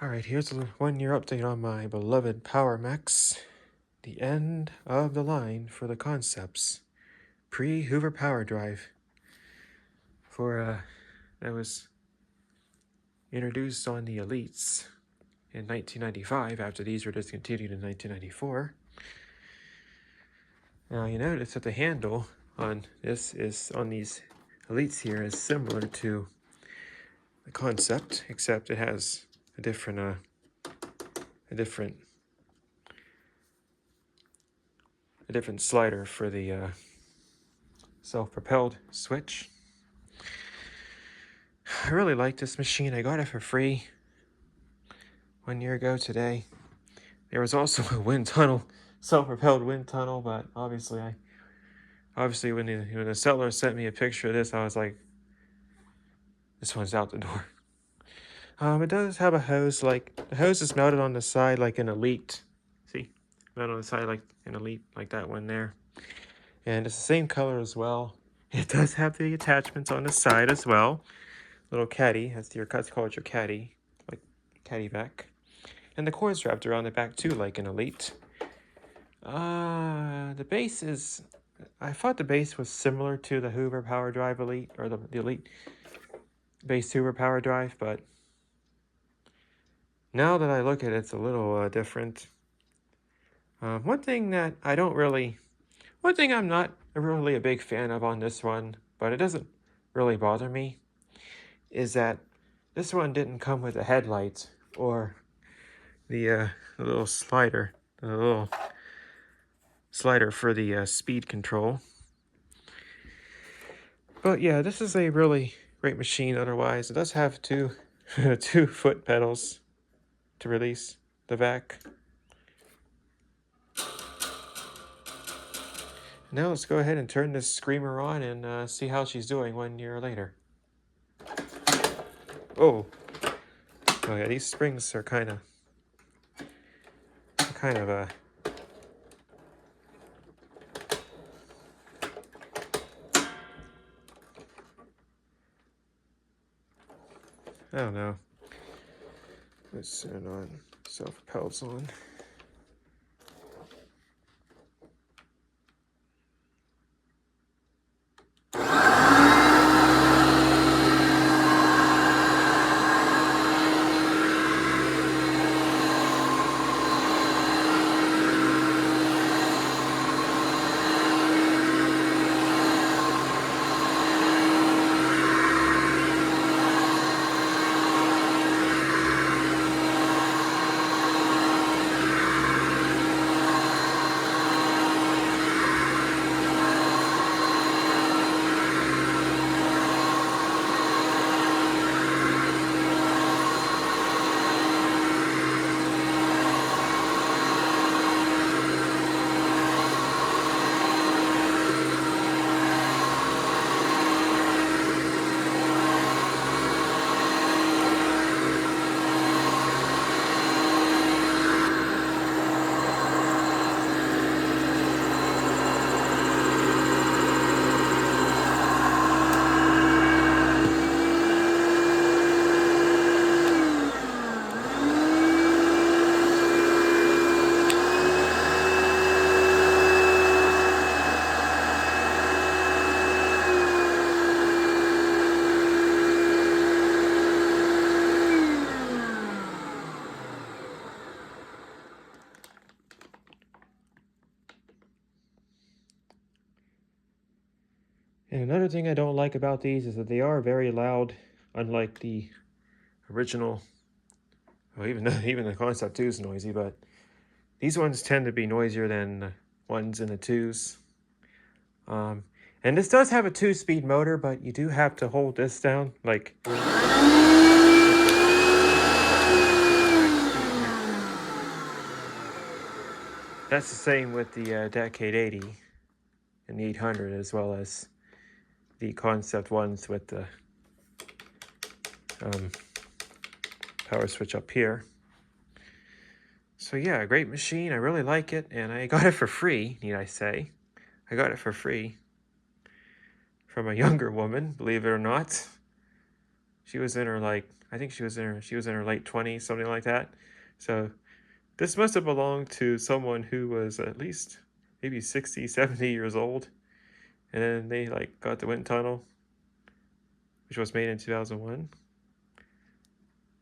Alright, here's a 1-year update on my beloved PowerMax. The end of the line for the concepts. Pre-Hoover power drive. That was introduced on the Elites in 1995 after these were discontinued in 1994. Now you notice that the handle on these Elites here is similar to the concept, except it has a different slider for the self-propelled switch. I really like this machine. I got it for free 1 year ago today. There was also a wind tunnel, self-propelled wind tunnel, but obviously when the seller sent me a picture of this, I was like, this one's out the door. It does have a hose. Like the hose is mounted on the side like an Elite. See, mounted on the side like an Elite, like that one there. And it's the same color as well. It does have the attachments on the side as well. Little caddy, that's called your caddy, like caddy back. And the cord's wrapped around the back too, like an Elite. The base is, I thought the base was similar to the Hoover Power Drive Elite, or the Elite base Hoover Power Drive, but now that I look at it, it's a little different. One thing I'm not really a big fan of on this one, but it doesn't really bother me, is that this one didn't come with a headlight or the little slider, for the speed control. But yeah, this is a really great machine otherwise. It does have two foot pedals to release the vac. Now let's go ahead and turn this screamer on and see how she's doing 1 year later. Oh yeah, these springs are kind of I don't know. Let's turn on self-propelled's on. And another thing I don't like about these is that they are very loud, unlike the original. Well, even the Concept 2 is noisy, but these ones tend to be noisier than the ones in the 2s. And this does have a 2-speed motor, but you do have to hold this down, like. That's the same with the Decade 80 and the 800, as well as the Concept ones with the power switch up here. So yeah, great machine. I really like it, and I got it for free, need I say. I got it for free from a younger woman, believe it or not. She was in her I think she was in her late 20s, something like that. So this must have belonged to someone who was at least maybe 60, 70 years old. And then they got the wind tunnel, which was made in 2001.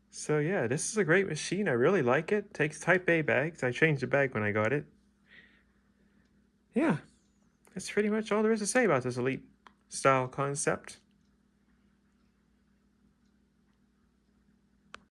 So yeah, this is a great machine. I really like it. Takes type A bags. I changed the bag when I got it. Yeah, that's pretty much all there is to say about this Elite style concept.